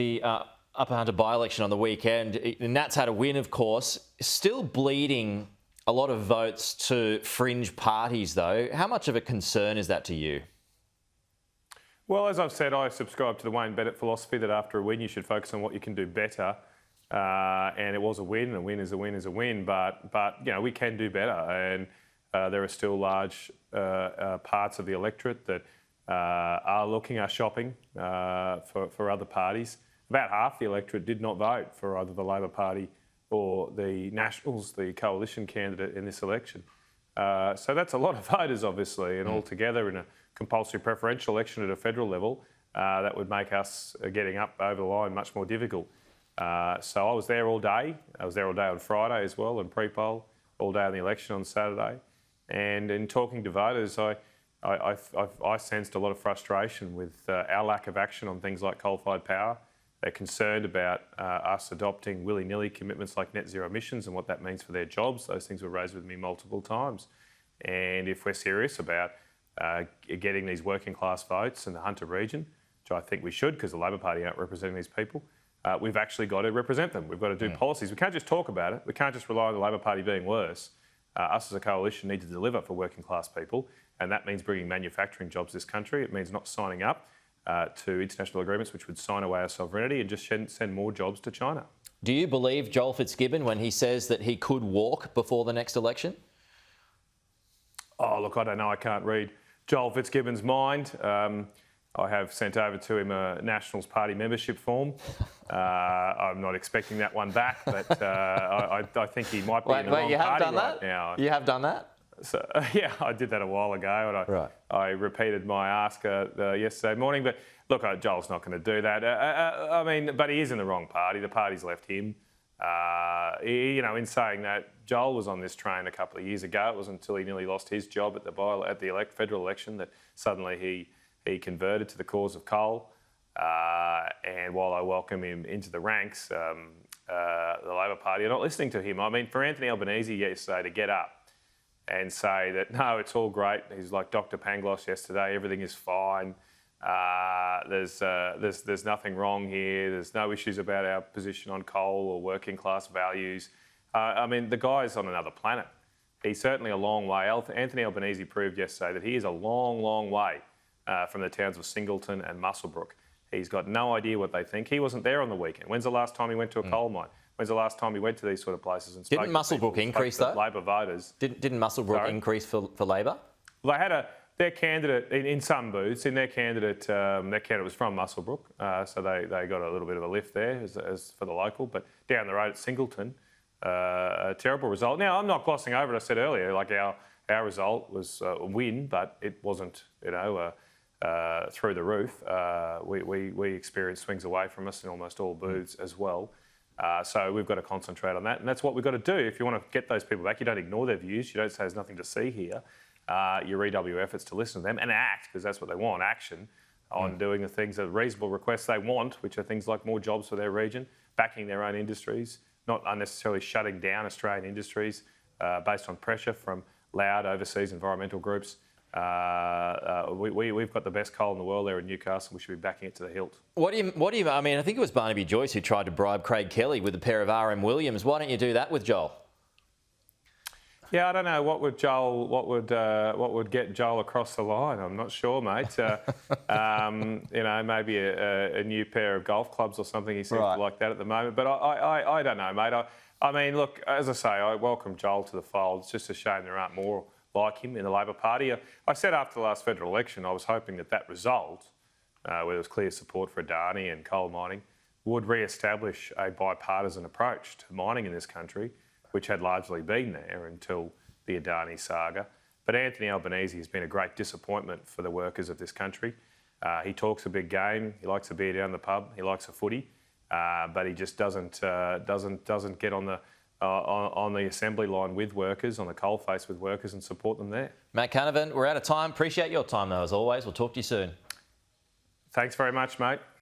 The Upper Hunter by-election on the weekend, Nat's had a win, of course. Still bleeding a lot of votes to fringe parties, though. How much of a concern is that to you? Well, as I've said, I subscribe to the Wayne Bennett philosophy that after a win, you should focus on what you can do better. And it was a win. A win is a win is a win. But you know, we can do better. And there are still large parts of the electorate that are shopping for other parties. About half the electorate did not vote for either the Labor Party or the Nationals, the coalition candidate in this election. So that's a lot of voters, obviously, and altogether in a compulsory preferential election at a federal level, that would make us getting up over the line much more difficult. So I was there all day. I was there all day on Friday as well, and pre-poll, all day on the election on Saturday. And in talking to voters, I sensed a lot of frustration with our lack of action on things like coal-fired power. They're concerned about us adopting willy-nilly commitments like net zero emissions and what that means for their jobs. Those things were raised with me multiple times. And if we're serious about getting these working class votes in the Hunter region, which I think we should because the Labor Party aren't representing these people, we've actually got to represent them. We've got to do policies. We can't just talk about it. We can't just rely on the Labor Party being worse. Us as a coalition need to deliver for working class people, and that means bringing manufacturing jobs to this country. It means not signing up to international agreements which would sign away our sovereignty and just send more jobs to China. Do you believe Joel Fitzgibbon when he says that he could walk before the next election? Oh, look, I don't know. I can't read Joel Fitzgibbon's mind. I have sent over to him a Nationals Party membership form. I'm not expecting that one back, but I think he might be in the wrong party right now. You have done that? So, yeah, I did that a while ago, and I repeated my ask yesterday morning. But look, Joel's not going to do that. I mean, but he is in the wrong party. The party's left him. You know, in saying that, Joel was on this train a couple of years ago. It wasn't until he nearly lost his job at the federal election that suddenly he converted to the cause of coal. And while I welcome him into the ranks, the Labor Party are not listening to him. I mean, for Anthony Albanese yesterday to get up and say that, no, it's all great. He's like Dr. Pangloss yesterday. Everything is fine. There's nothing wrong here. There's no issues about our position on coal or working class values. I mean, the guy's on another planet. He's certainly a long way. Anthony Albanese proved yesterday that he is a long, long way from the towns of Singleton and Muswellbrook. He's got no idea what they think. He wasn't there on the weekend. When's the last time he went to a coal mine? When's the last time he went to these sort of places and spoke to Muswellbrook increase though? Labor voters. Didn't Muswellbrook increase for Labor? Well, they had their candidate in some booths. Their candidate was from Muswellbrook, so they got a little bit of a lift there as for the local. But down the road at Singleton, a terrible result. Now I'm not glossing over it. I said earlier, like our result was a win, but it wasn't, you know, through the roof. We experienced swings away from us in almost all booths as well. So we've got to concentrate on that, and that's what we've got to do. If you want to get those people back, you don't ignore their views. You don't say there's nothing to see here. You redouble your efforts to listen to them and act, because that's what they want, action on doing the things, the reasonable requests they want, which are things like more jobs for their region, backing their own industries, not unnecessarily shutting down Australian industries based on pressure from loud overseas environmental groups. We've got the best coal in the world there in Newcastle. We should be backing it to the hilt. What do you? I mean, I think it was Barnaby Joyce who tried to bribe Craig Kelly with a pair of RM Williams. Why don't you do that with Joel? Yeah, I don't know what would get Joel across the line. I'm not sure, mate. You know, maybe a new pair of golf clubs or something. He seems to like that at the moment. But I don't know, mate. I mean, look, as I say, I welcome Joel to the fold. It's just a shame there aren't more like him in the Labor Party. I said after the last federal election, I was hoping that result, where there was clear support for Adani and coal mining, would re-establish a bipartisan approach to mining in this country, which had largely been there until the Adani saga. But Anthony Albanese has been a great disappointment for the workers of this country. He talks a big game. He likes a beer down the pub. He likes a footy, but he just doesn't get on the assembly line with workers, on the coalface with workers, and support them there. Matt Canavan, we're out of time. Appreciate your time though, as always. We'll talk to you soon. Thanks very much, mate.